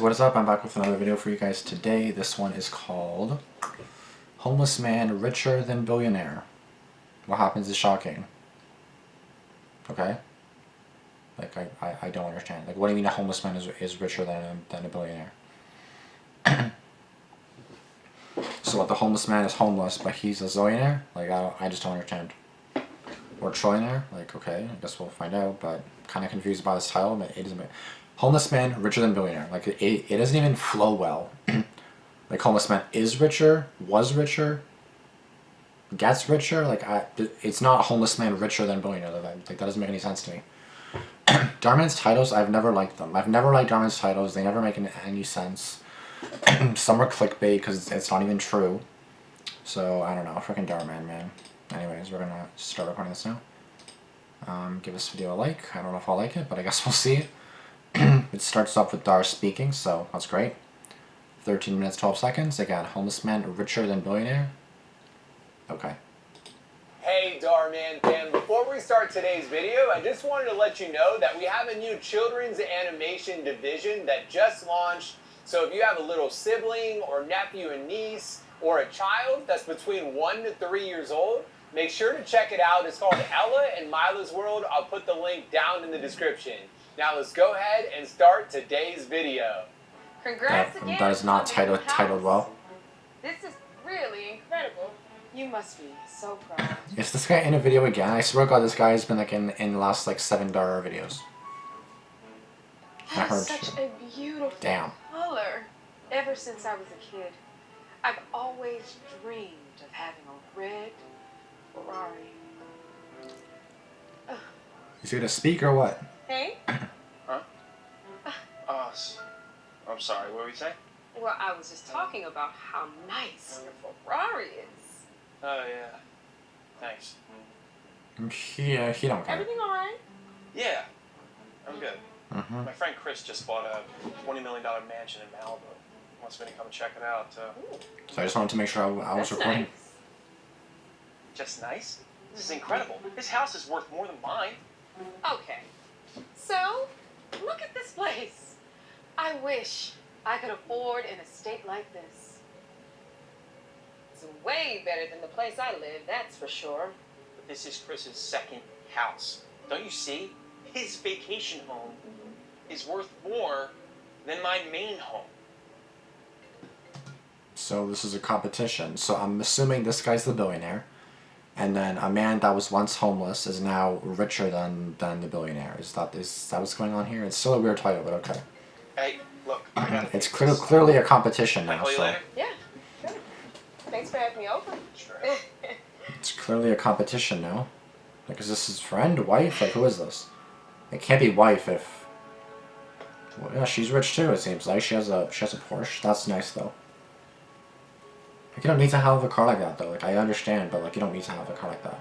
what is up? I'm back with another video for you guys today. This one is called Homeless Man Richer Than Billionaire. What happens is shocking. Okay? Like, I don't understand. Like, what do you mean a homeless man is richer than a billionaire? So what, the homeless man is homeless, but he's a zillionaire? Like, I just don't understand. Or trillionaire? Like, okay, I guess we'll find out, but kind of confused by this title. But it doesn't make... Homeless man richer than billionaire. Like, it doesn't even flow well. Like, homeless man is richer, was richer, gets richer. Like, it's not homeless man richer than billionaire. Like, that doesn't make any sense to me. Dhar Mann's titles, I've never liked them. I've never liked Dhar Mann's titles. They never make any sense. Some are clickbait because it's not even true. So, I don't know. Freaking Dhar Mann, man. Anyways, we're gonna start recording this now. Give this video a like. I don't know if I'll like it, but I guess we'll see. It starts off with Dhar speaking, so that's great. 13 minutes, 12 seconds. Again, homeless man richer than billionaire. Okay. Hey Dhar Mann fam, before we start today's video, I just wanted to let you know that we have a new children's animation division that just launched. So if you have a little sibling or nephew and niece or a child that's between 1 to 3 years old, make sure to check it out. It's called Ella and Mila's World. I'll put the link down in the description. Now let's go ahead and start today's video. Congrats again. That is not titled well. This is really incredible. You must be so proud. Is this guy in a video again? I swear to God, this guy has been like in the last like 7 Dhar videos. That's such a beautiful color. Ever since I was a kid, I've always dreamed of having a red Ferrari. Is he gonna speak or what? Hey? Huh? I'm sorry, what were you saying? Well, I was just talking about how nice your Ferrari is. Oh, yeah. Thanks. He don't care. Everything alright? Yeah, I'm good. My friend Chris just bought a $20 million mansion in Malibu. Wants me to come check it out. So I just wanted to make sure I was recording. Nice. Just nice? This is incredible. His house is worth more than mine. Okay. So, look at this place. I wish I could afford an estate like this. It's way better than the place I live, that's for sure. But this is Chris's second house. Don't you see? His vacation home is worth more than my main home. So this is a competition. So I'm assuming this guy's the billionaire. And then a man that was once homeless is now richer than the billionaire. Is that what's going on here? It's still a weird title, but okay. Hey, look, I gotta it's clearly a competition now. I'll So yeah, sure. Thanks for having me over. Sure. it's clearly a competition now. Like, is this his friend, wife? Like, who is this? It can't be wife if. Well, yeah, she's rich too. It seems like she has a Porsche. That's nice though. Like, you don't need to have a car like that though. Like, I understand, but like, you don't need to have a car like that.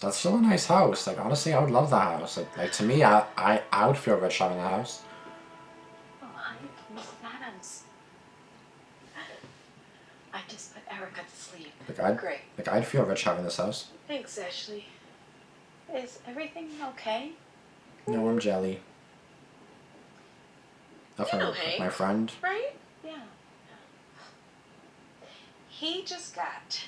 That's still a nice house. Like, honestly, I would love that house. Like to me, I would feel rich having the house. Oh, honey, Miss Adams. I just put Erica to sleep. Like, I'd feel rich having this house. Thanks, Ashley. Is everything okay? No, I'm jelly. That's You know Hank, my friend. right? Yeah. He just got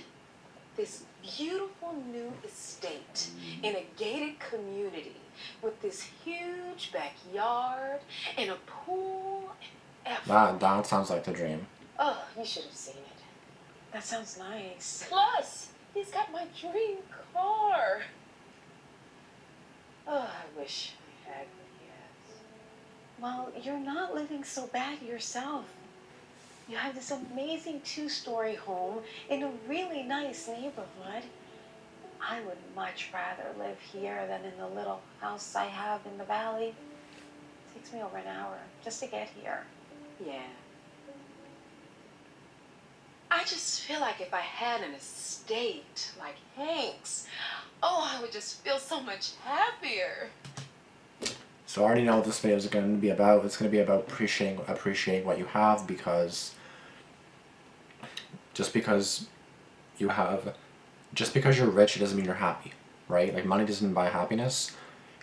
this beautiful new estate in a gated community with this huge backyard and a pool and everything. That sounds like the dream. Oh, you should have seen it. That sounds nice. Plus, he's got my dream car. Oh, I wish I had what he has. Well, you're not living so bad yourself. You have this amazing 2-story home in a really nice neighborhood. I would much rather live here than in the little house I have in the valley. It takes me over an hour just to get here. Yeah. I just feel like if I had an estate like Hank's, oh, I would just feel so much happier. So I already know what this video is going to be about. It's going to be about appreciating what you have, because just because you're rich, it doesn't mean you're happy, right? Like, money doesn't buy happiness.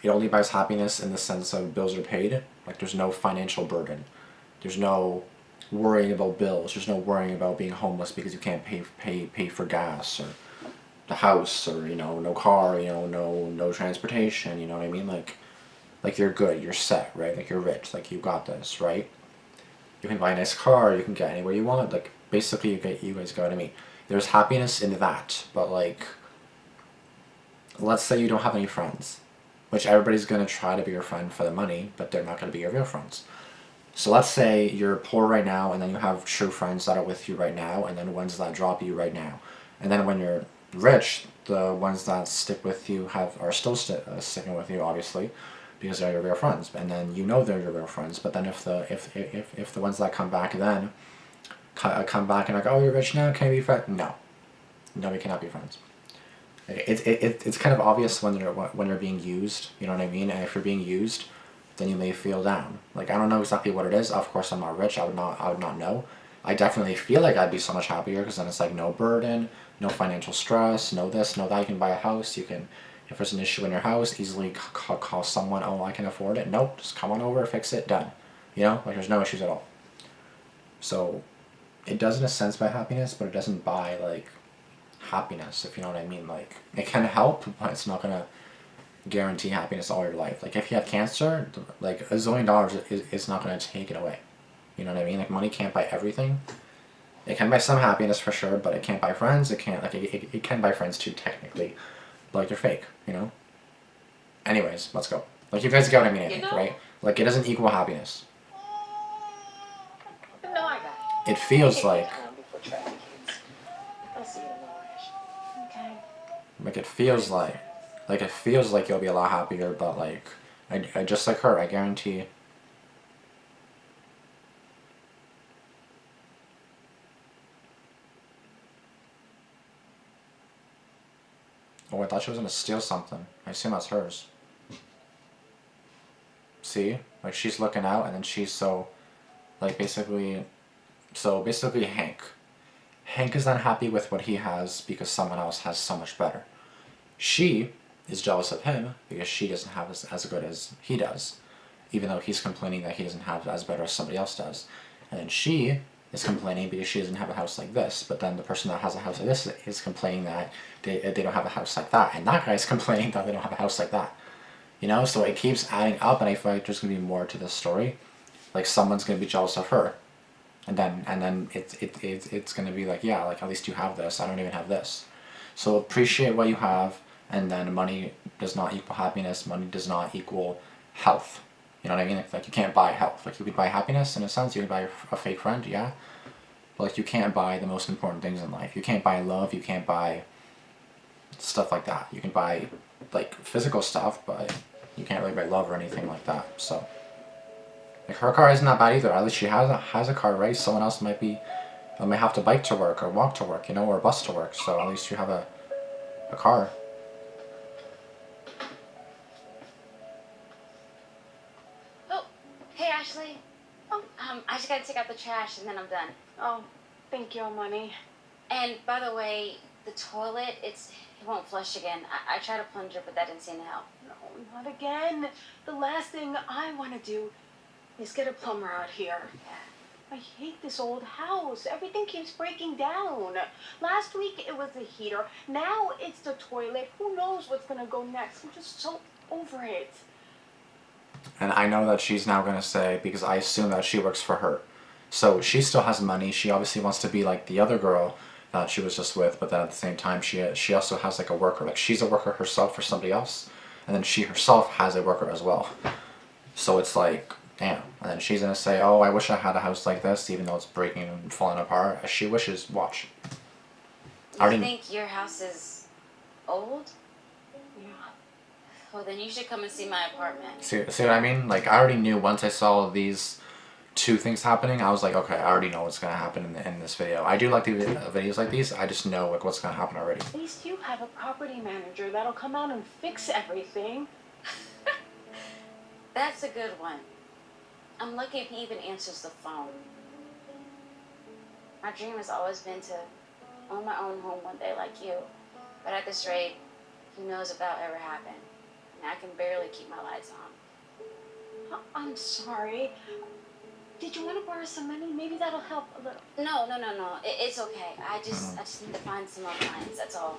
It only buys happiness in the sense of bills are paid. Like there's no financial burden. There's no worrying about bills. There's no worrying about being homeless because you can't pay for gas or the house, or no car, no transportation. You know what I mean? Like you're good. You're set, right? Like you're rich. Like you got this, right? You can buy a nice car. You can get anywhere you want. Like basically, you guys got what I mean. There's happiness in that, but like, let's say you don't have any friends, which everybody's gonna try to be your friend for the money, but they're not gonna be your real friends. So let's say you're poor right now, and then you have true friends that are with you right now, and then ones that drop you right now. And then when you're rich, the ones that stick with you are still sticking with you, obviously, because they're your real friends. And then they're your real friends. But then if the ones that come back then come back and like, oh, you're rich now, can we be friends? No, we cannot be friends. It's kind of obvious when you're being used. You know what I mean? And if you're being used, then you may feel down. Like, I don't know exactly what it is. Of course, I'm not rich. I would not know. I definitely feel like I'd be so much happier because then it's like no burden, no financial stress, no this, no that. You can buy a house. You can, if there's an issue in your house, easily call someone. Oh, I can afford it. Nope, just come on over, fix it, done. Like there's no issues at all. So, it does in a sense buy happiness, but it doesn't buy like happiness, if you know what I mean. Like, it can help, but it's not gonna guarantee happiness all your life. Like, if you have cancer, like $1 zillion is not gonna take it away. You know what I mean? Like, money can't buy everything. It can buy some happiness for sure, but it can't buy friends. It can't, like, it can buy friends too, technically, but like, they're fake, Anyways, let's go. Like, you guys get what I mean, I think, right? Like, it doesn't equal happiness. No, I got It feels like, before traffic hits. I'll see you tomorrow. Okay. like, it feels like you'll be a lot happier, but like, I just like her, I guarantee. Oh, I thought she was gonna steal something. I assume that's hers. See? Like, she's looking out, and then she's basically Hank is unhappy with what he has because someone else has so much better. She is jealous of him because she doesn't have as good as he does, even though he's complaining that he doesn't have as better as somebody else does. And then she is complaining because she doesn't have a house like this, but then the person that has a house like this is complaining that they don't have a house like that, and that guy's complaining that they don't have a house like that. So it keeps adding up, and I feel like there's going to be more to this story. Like, someone's going to be jealous of her, and then it's going to be like, yeah, like, at least you have this, I don't even have this. So appreciate what you have, and then money does not equal happiness, money does not equal health. You know what I mean? Like, you can't buy health. Like, you could buy happiness in a sense, you can buy a fake friend, yeah. But like, you can't buy the most important things in life. You can't buy love, you can't buy stuff like that. You can buy like physical stuff, but you can't really buy love or anything like that. So, like, her car isn't that bad either. At least she has a car, right? Someone else might have to bike to work or walk to work, or bus to work. So at least you have a car. Oh, hey Ashley. Oh, I just gotta take out the trash and then I'm done. Oh, thank you, money. And by the way, the toilet, it won't flush again. I tried a plunger, but that didn't seem to help. No, not again. The last thing I want to do is get a plumber out here. Yeah. I hate this old house. Everything keeps breaking down. Last week it was the heater. Now it's the toilet. Who knows what's gonna go next? I'm just so over it. And I know that she's now gonna say, because I assume that she works for her, so she still has money. She obviously wants to be like the other girl that she was just with, but then at the same time she also has like a worker. Like, she's a worker herself for somebody else, and then she herself has a worker as well. So it's like, damn. And then she's gonna say, oh, I wish I had a house like this, even though it's breaking and falling apart. She wishes. Watch. You think your house is old? Yeah. Well, then you should come and see my apartment. See what I mean? Like, I already knew once I saw these two things happening, I was like, okay, I already know what's gonna happen in this video. I do like the videos like these. I just know like what's gonna happen already. At least you have a property manager that'll come out and fix everything. That's a good one. I'm lucky if he even answers the phone. My dream has always been to own my own home one day like you. But at this rate, who knows if that'll ever happen. I can barely keep my lights on. I'm sorry. Did you want to borrow some money? Maybe that'll help a little. No. It's okay. I just need to find some more clients. That's all.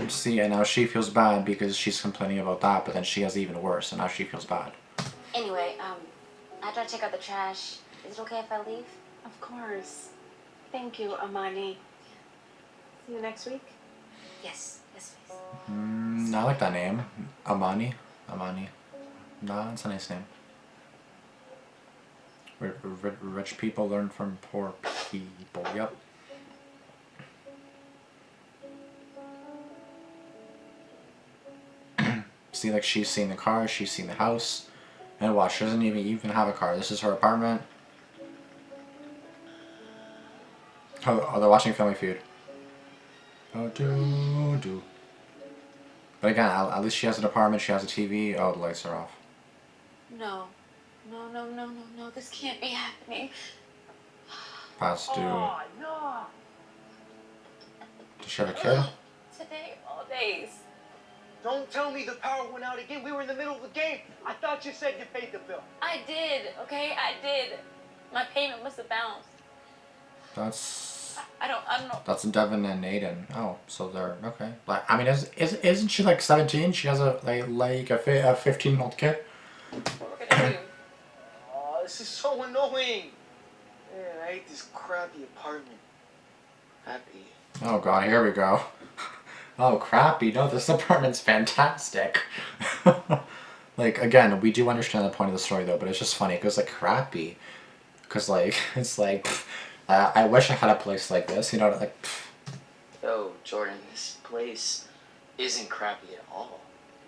See, and now she feels bad because she's complaining about that, but then she has even worse, and now she feels bad. Anyway, after I take out the trash, is it okay if I leave? Of course. Thank you, Amani. See you next week. Yes, please. I like that name. Amani. Nah, it's a nice name. Rich people learn from poor people. Yep. See, like, she's seen the car, she's seen the house, and watch, she doesn't even have a car. This is her apartment. Oh, they're watching Family Feud. Oh, do. But again, at least she has an apartment, she has a TV. Oh, the lights are off. No. This can't be happening. Past due. Oh, no. Does she have a kid? Today, all days. Don't tell me the power went out again. We were in the middle of the game. I thought you said you paid the bill. I did, okay? I did. My payment must have bounced. That's I don't know. that's Devin and Aiden. Oh, so they're okay. Like, I mean, isn't she like 17? She has a 15-year-old kid. What we're gonna do? Oh, this is so annoying. Man, I hate this crappy apartment. Happy. Oh god, here we go. Oh, crappy. No, this apartment's fantastic. Like, again, we do understand the point of the story though, but it's just funny because like crappy, because like it's like I wish I had a place like this. You know, like. Yo, Jordan, this place isn't crappy at all.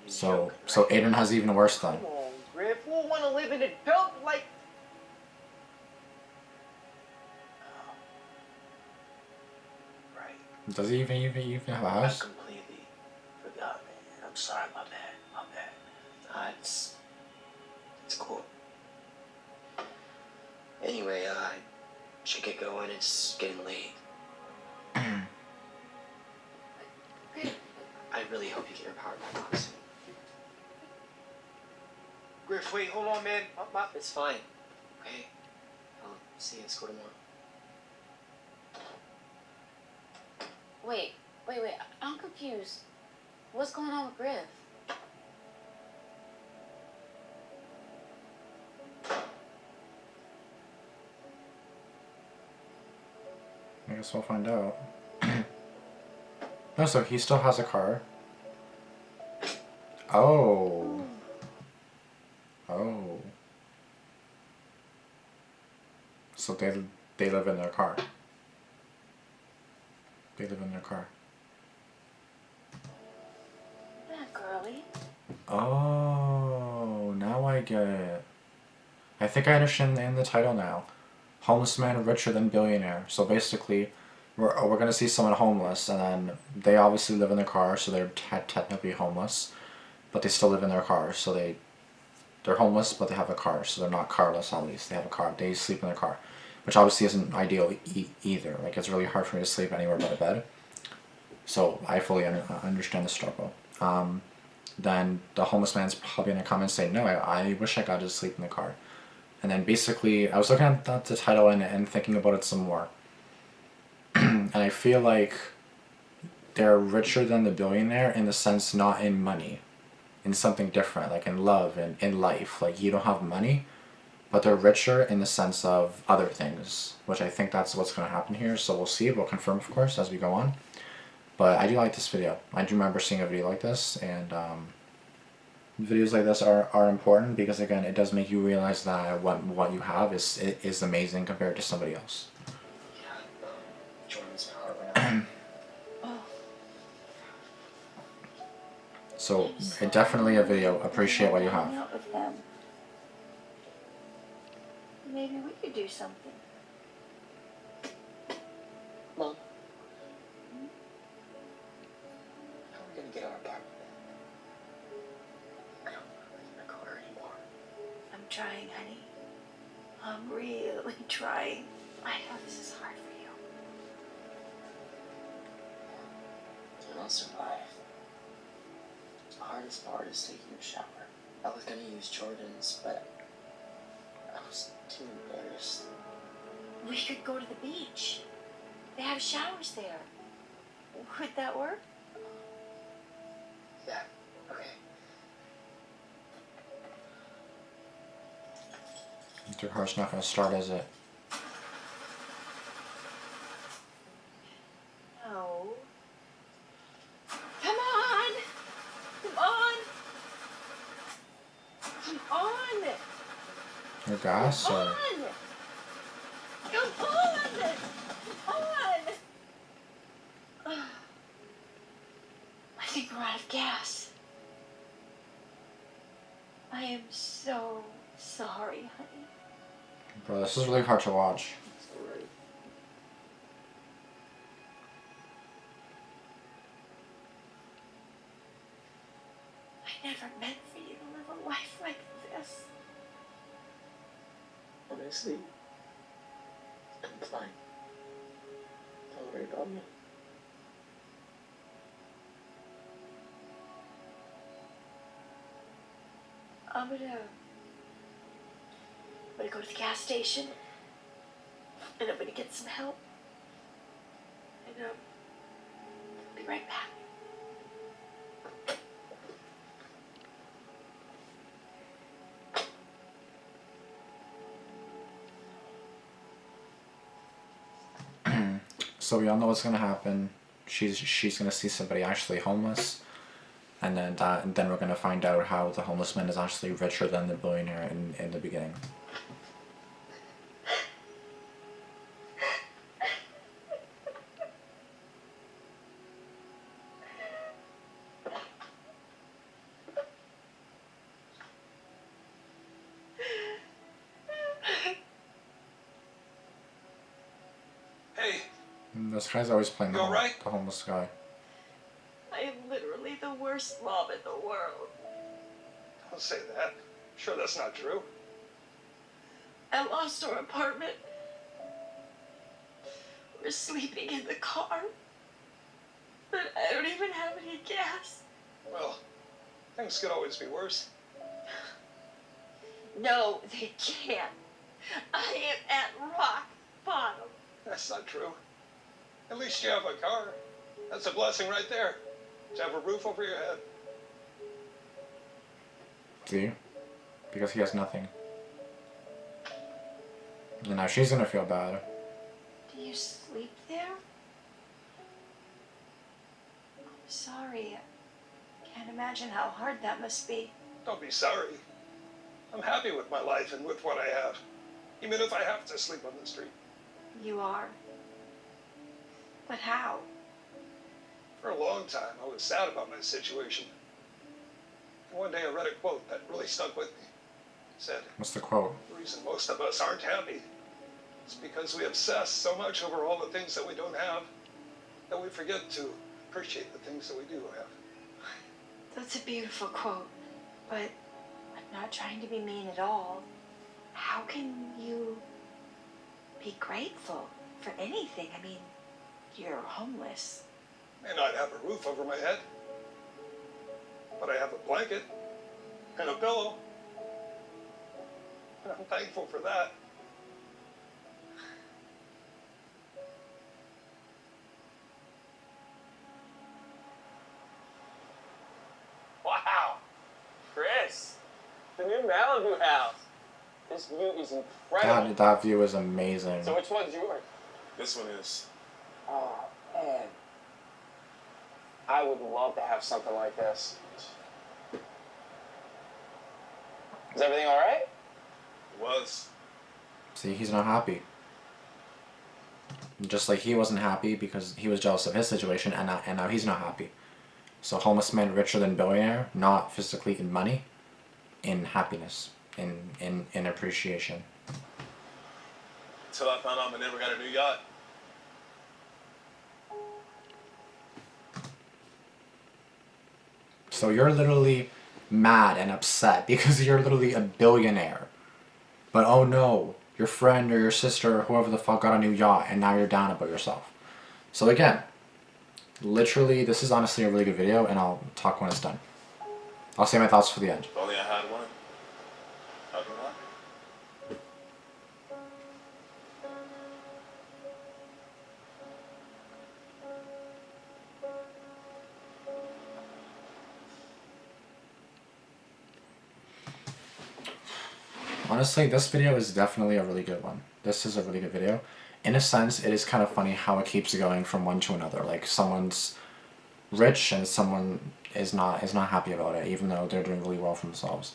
You're So joking, right? Aiden has even worse then. Come on, Griff. Who want to live in a dump like... Right. Does he even have a I house? completely forgot, man. I'm sorry, my bad. It's cool. Anyway, I should get going. It's getting late. I really hope you get your power back on soon. Griff, wait, hold on, man. It's fine. Okay? I'll see you in school tomorrow. Wait. I'm confused. What's going on with Griff? I guess we'll find out. No, so he still has a car. Oh. So they live in their car. That girly. Oh, now I get it. I think I understand in the title now. Homeless man richer than billionaire. So basically, we're gonna see someone homeless, and then they obviously live in their car, so they're technically homeless, but they still live in their car. So they're homeless, but they have a car, so they're not carless. At least they have a car. They sleep in their car, which obviously isn't ideal either. Like, it's really hard for me to sleep anywhere but a bed. So I fully understand the struggle. Then the homeless man's probably gonna come and say, no, I wish I got to sleep in the car. And then basically, I was looking at the title and thinking about it some more. And I feel like they're richer than the billionaire in the sense not in money, in something different, like in love and in life. Like, you don't have money, but they're richer in the sense of other things, which I think that's what's going to happen here. So we'll see. We'll confirm, of course, as we go on. But I do like this video. I do remember seeing a video like this, and videos like this are important because, again, it does make you realize that what you have is amazing compared to somebody else. Yeah, Jordan's power went out. So definitely a video. Appreciate what you Hang have. out with them. Maybe we could do something. Mom. How are we gonna get our apartment back? I don't want to live in a car anymore. I'm trying, honey. I'm really trying. I know this is hard for you. And I'll survive. It's hard. hardest part is taking a shower. I was gonna use Jordan's, but I was too embarrassed. We could go to the beach. They have showers there. Could that work? Yeah, okay. Your heart's not gonna start, is it? No. Come on! Come on! Come on! Your gas Come or on! Come on! Come on! I think we're out of gas. I am so sorry, honey. bro, this is really hard to watch. It's alright. I never meant for you to live a life like this. Honestly, I'm fine. Don't worry about me. I'm gonna go to the gas station, and I'm gonna get some help, and I'll be right back. So we all know what's gonna happen. She's gonna see somebody actually homeless, and then we're gonna find out how the homeless man is actually richer than the billionaire in the beginning. Hey, This guy's always playing You alright? the homeless guy. I am literally the worst mom in the world. don't say that. Sure, that's not true. I lost our apartment. We're sleeping in the car. But I don't even have any gas. Well, things could always be worse. No, they can't. I am at rock bottom. That's not true. At least you have a car. That's a blessing right there. To have a roof over your head. See? Because he has nothing. And now she's gonna feel bad. Do you sleep there? I'm sorry. I can't imagine how hard that must be. Don't be sorry. I'm happy with my life and with what I have. Even if I have to sleep on the street. You are. But how? For a long time, I was sad about my situation. And one day I read a quote that really stuck with me. It said, What's the quote? the reason most of us aren't happy is because we obsess so much over all the things that we don't have that we forget to appreciate the things that we do have. That's a beautiful quote, but I'm not trying to be mean at all. How can you be grateful for anything? I mean, you're homeless. May not have a roof over my head, but I have a blanket and a pillow. And I'm thankful for that. Wow, Chris, the new Malibu house. This view is incredible. That view is amazing. So which one's yours? This one is. Oh, man. I would love to have something like this. Is everything all right? It was. See, he's not happy. Just like he wasn't happy because he was jealous of his situation, and now he's not happy. So homeless man richer than billionaire, not physically in money, in happiness, in appreciation. Until I found out I never got a new yacht. So you're literally mad and upset because you're literally a billionaire. But oh no, your friend or your sister or whoever the fuck got a new yacht and now you're down about yourself. So again, literally this is honestly a really good video and I'll talk when it's done. I'll say my thoughts for the end. If only I had one. How do I? Honestly, this video is definitely a really good one. This is a really good video. In a sense, it is kind of funny how it keeps going from one to another. Like someone's rich and someone is not happy about it, even though they're doing really well for themselves.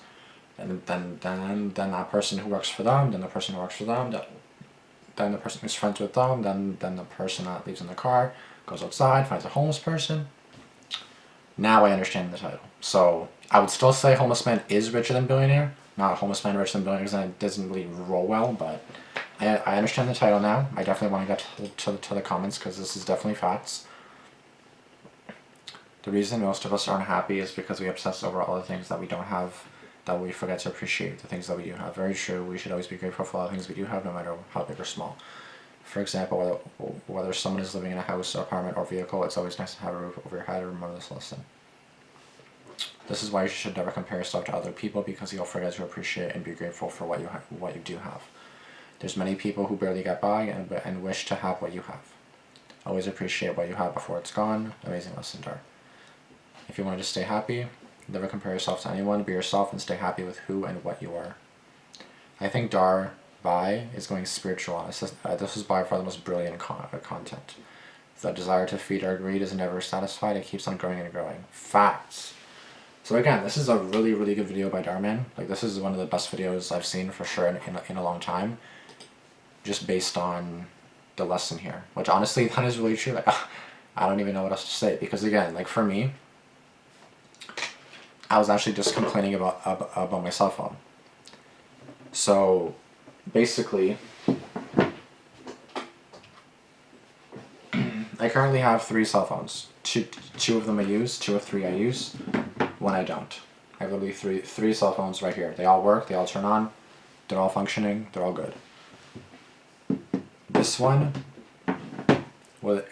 And then that person who works for them, then the person who works for them, then the person who's friends with them, then the person that leaves in the car, goes outside, finds a homeless person. Now I understand the title. So I would still say Homeless Man is richer than Billionaire. Not Homeless Man richer than Billionaire because it doesn't really roll well, but I understand the title now. I definitely want to get to the comments because this is definitely facts. The reason most of us aren't happy is because we obsess over all the things that we don't have, that we forget to appreciate the things that we do have. Very true. We should always be grateful for all the things we do have, no matter how big or small. For example, whether someone is living in a house, apartment, or vehicle, it's always nice to have a roof over your head. Remember this lesson. This is why you should never compare yourself to other people, because you'll forget to appreciate and be grateful for what you do have. There's many people who barely get by and wish to have what you have. Always appreciate what you have before it's gone. Amazing lesson, Dhar. If you want to stay happy, never compare yourself to anyone. Be yourself and stay happy with who and what you are. I think Dhar is going spiritual on us. This is by far the most brilliant content. The desire to feed our greed is never satisfied. It keeps on growing and growing. Facts. So again, this is a really, really good video by Dhar Mann. Like, this is one of the best videos I've seen for sure in a long time. Just based on the lesson here. Which honestly, that is really true. Like, I don't even know what else to say. Because again, like for me, I was actually just complaining about my cell phone. So basically, I currently have 3 cell phones. Two of them I use, 2 or 3 I use, 1 I don't. I have literally three cell phones right here. They all work, they all turn on, they're all functioning, they're all good. This one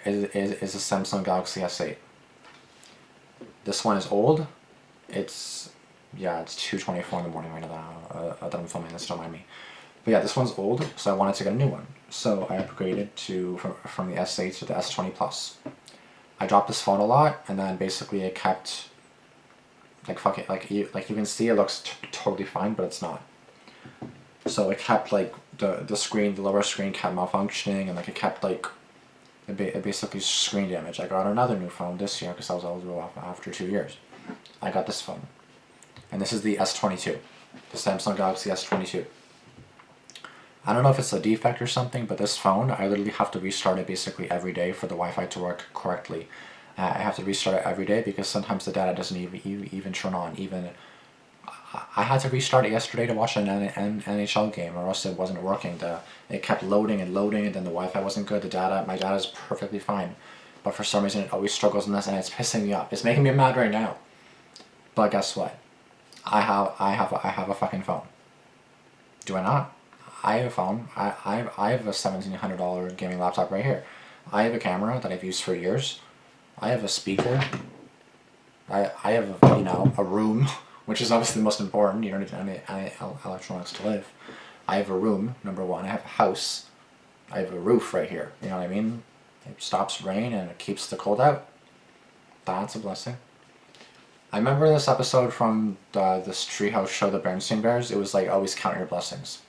is a Samsung Galaxy S8. This one is old. It's 2:24 in the morning right now that I'm filming this, don't mind me. But yeah, this one's old, so I wanted to get a new one. So I upgraded from the S8 to the S20 Plus. I dropped this phone a lot, and then basically it kept, like, fuck it, like you can see it looks totally fine, but it's not. So it kept, like, the screen, the lower screen kept malfunctioning, and like it kept, like, it basically screen damage. I got another new phone this year because I was eligible after 2 years. I got this phone, and this is the S22, the Samsung Galaxy S22. I don't know if it's a defect or something, but this phone, I literally have to restart it basically every day for the Wi-Fi to work correctly. I have to restart it every day because sometimes the data doesn't even turn on. I had to restart it yesterday to watch an NHL game, or else it wasn't working. It kept loading, and then the Wi-Fi wasn't good. My data is perfectly fine, but for some reason it always struggles in this, and it's pissing me off. It's making me mad right now. But guess what? I have a fucking phone. Do I not? I have a phone. I have a $1,700 gaming laptop right here. I have a camera that I've used for years. I have a speaker. I have a room, which is obviously the most important. You don't need any electronics to live. I have a room, number one. I have a house. I have a roof right here. You know what I mean? It stops rain and it keeps the cold out. That's a blessing. I remember this episode from this treehouse show, The Bernstein Bears. It was like, always count your blessings.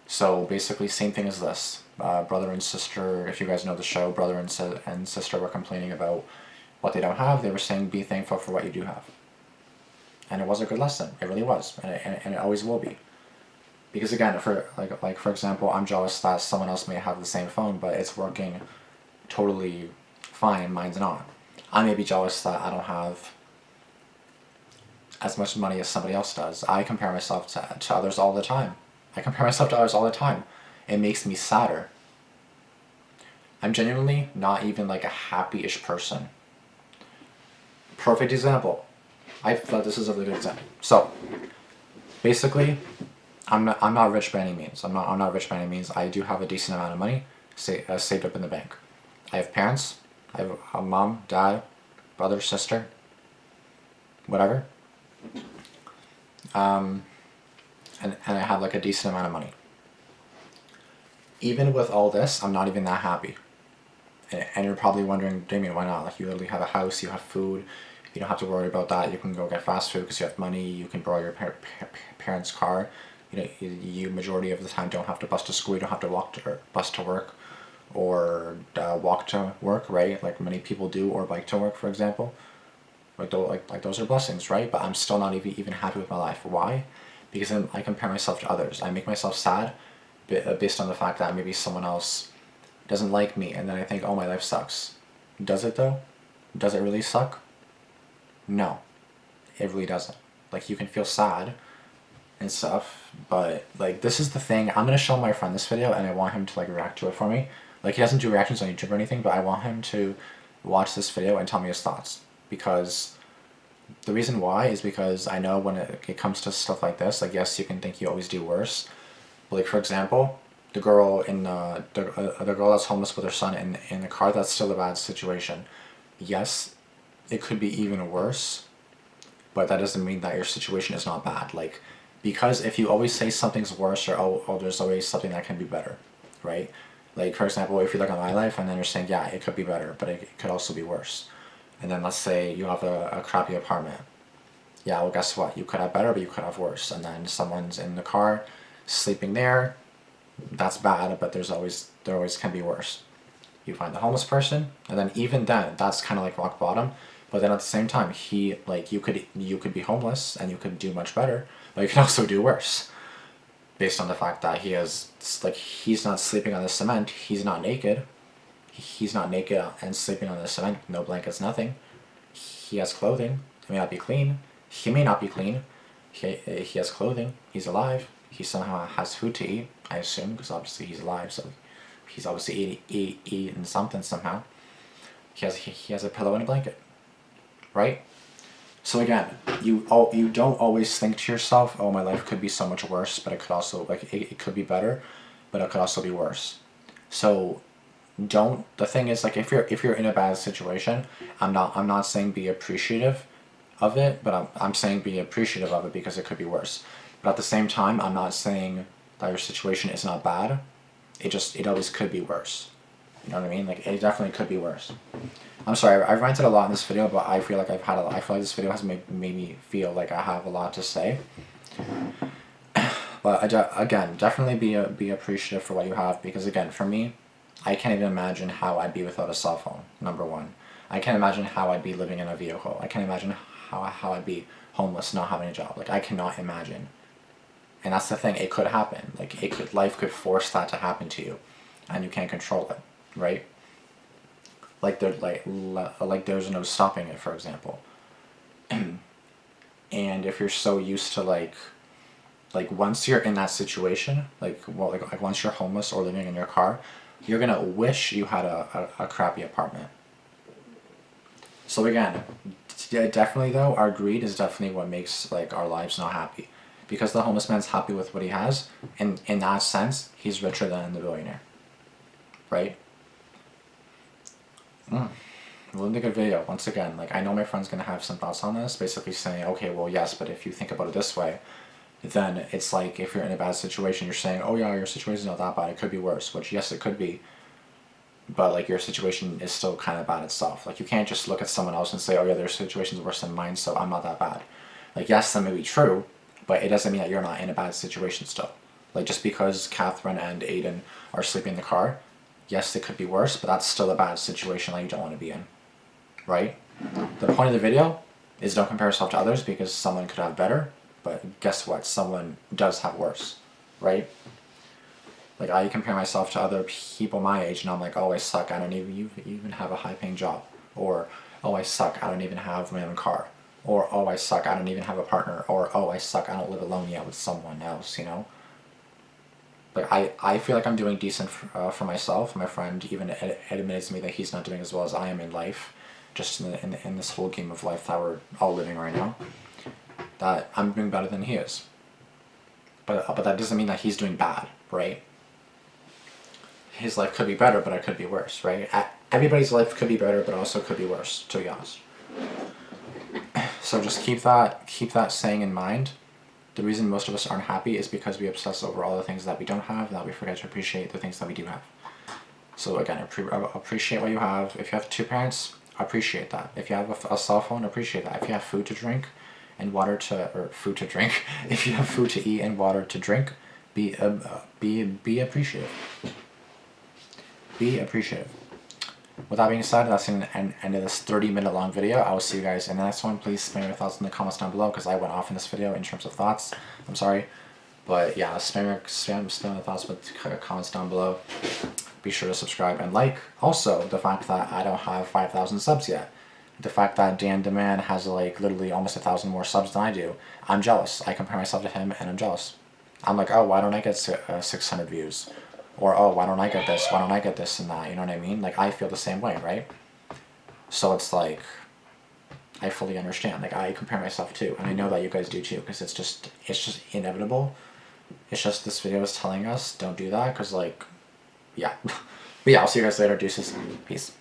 So basically, same thing as this. Brother and sister, if you guys know the show, brother and sister were complaining about what they don't have. They were saying, be thankful for what you do have. And it was a good lesson. It really was, and it always will be. Because again, for example, I'm jealous that someone else may have the same phone, but it's working totally fine. Mine's not. I may be jealous that I don't have as much money as somebody else does. I compare myself to others all the time. It makes me sadder. I'm genuinely not even like a happy-ish person. Perfect example. I thought this is a really good example. So, basically, I'm not rich by any means. I'm not rich by any means. I do have a decent amount of money saved up in the bank. I have parents. I have a mom, dad, brother, sister, whatever. and I have like a decent amount of money. Even with all this, I'm not even that happy. And you're probably wondering, Damian, why not? Like, you literally have a house, you have food, you don't have to worry about that. You can go get fast food because you have money. You can borrow your parents' car. You know, you majority of the time don't have to bus to school. You don't have to bus to work, or walk to work, right? Like many people do, or bike to work, for example. Like those are blessings, right? But I'm still not even happy with my life. Why? Because I compare myself to others. I make myself sad based on the fact that maybe someone else doesn't like me, and then I think, oh, my life sucks. Does it though? Does it really suck? No, it really doesn't. Like, you can feel sad and stuff, but like, this is the thing. I'm gonna show my friend this video, and I want him to like react to it for me. Like, he doesn't do reactions on YouTube or anything, but I want him to watch this video and tell me his thoughts, because the reason why is because I know when it comes to stuff like this, like, yes, you can think you always do worse, but like, for example, the girl the girl that's homeless with her son in the car, that's still a bad situation. Yes, it could be even worse, but that doesn't mean that your situation is not bad. Like, because if you always say something's worse, or oh, there's always something that can be better, right? Like, for example, if you look at my life and then you're saying, yeah, it could be better, but it could also be worse. And then let's say you have a crappy apartment. Yeah, well, guess what? You could have better, but you could have worse. And then someone's in the car, sleeping there. That's bad, but there always can be worse. You find the homeless person, and then even then, that's kind of like rock bottom. But then at the same time, you could be homeless and you could do much better, but you can also do worse, based on the fact that he's not sleeping on the cement. He's not naked. He's not naked and sleeping on the cement. No blankets, nothing. He has clothing. It may not be clean. He may not be clean. He has clothing. He's alive. He somehow has food to eat, I assume, because obviously he's alive, so he's obviously eating something somehow. He has a pillow and a blanket, right? So again, you don't always think to yourself, oh, my life could be so much worse, but it could also, like, it could be better, but it could also be worse. So the thing is, like, if you're in a bad situation, I'm not saying be appreciative of it, but I'm saying be appreciative of it because it could be worse. But at the same time, I'm not saying that your situation is not bad. It always could be worse. You know what I mean? Like, it definitely could be worse. I'm sorry, I've ranted a lot in this video, but I feel like I feel like this video has made me feel like I have a lot to say. But again, definitely be appreciative for what you have, because again, for me, I can't even imagine how I'd be without a cell phone, number one. I can't imagine how I'd be living in a vehicle. I can't imagine how I'd be homeless, not having a job. Like, I cannot imagine. And that's the thing, it could happen. Like, life could force that to happen to you, and you can't control it, right? Like, there's no stopping it, for example. And if you're so used to like once you're in that situation, like once you're homeless or living in your car, you're gonna wish you had a crappy apartment. So again, definitely though, our greed is definitely what makes like our lives not happy. Because the homeless man's happy with what he has, and in that sense, he's richer than the billionaire, right? Really good video. Once again, like, I know my friend's gonna have some thoughts on this, basically saying, okay, well, yes, but if you think about it this way, then it's like, if you're in a bad situation, you're saying, oh yeah, your situation's not that bad, it could be worse, which yes, it could be, but like, your situation is still kind of bad itself. Like, you can't just look at someone else and say, oh yeah, their situation's worse than mine, so I'm not that bad. Like, yes, that may be true, but it doesn't mean that you're not in a bad situation still. Like, just because Catherine and Aiden are sleeping in the car, yes, it could be worse, but that's still a bad situation that you don't want to be in, right? The point of the video is don't compare yourself to others, because someone could have better, but guess what? Someone does have worse, right? Like, I compare myself to other people my age, and I'm like, oh, I suck, I don't even have a high-paying job. Or, oh, I suck, I don't even have my own car. Or, oh, I suck, I don't even have a partner. Or, oh, I suck, I don't live alone yet with someone else, you know? Like, I feel like I'm doing decent for myself. My friend even admitted to me that he's not doing as well as I am in life, just in this whole game of life that we're all living right now. That I'm doing better than he is. But that doesn't mean that he's doing bad, right? His life could be better, but it could be worse, right? Everybody's life could be better, but also could be worse, to be honest. So just keep that saying in mind. The reason most of us aren't happy is because we obsess over all the things that we don't have, and that we forget to appreciate the things that we do have. So again, appreciate what you have. If you have 2 parents, appreciate that. If you have a cell phone, appreciate that. If you have food to drink and water to, or food to drink, if you have food to eat and water to drink, be appreciative. Be appreciative. With that being said, that's the end of this 30-minute long video. I will see you guys in the next one. Please spam your thoughts in the comments down below, because I went off in this video in terms of thoughts. I'm sorry. But yeah, spam the thoughts with comments down below. Be sure to subscribe and like. Also, the fact that I don't have 5,000 subs yet. The fact that Damian has like literally almost 1,000 more subs than I do. I'm jealous. I compare myself to him and I'm jealous. I'm like, oh, why don't I get 600 views? Or, oh, why don't I get this? Why don't I get this and that? You know what I mean? Like, I feel the same way, right? So it's like, I fully understand. Like, I compare myself too. And I know that you guys do too, because it's just inevitable. It's just this video is telling us, don't do that, because like, yeah. But yeah, I'll see you guys later. Deuces. Peace.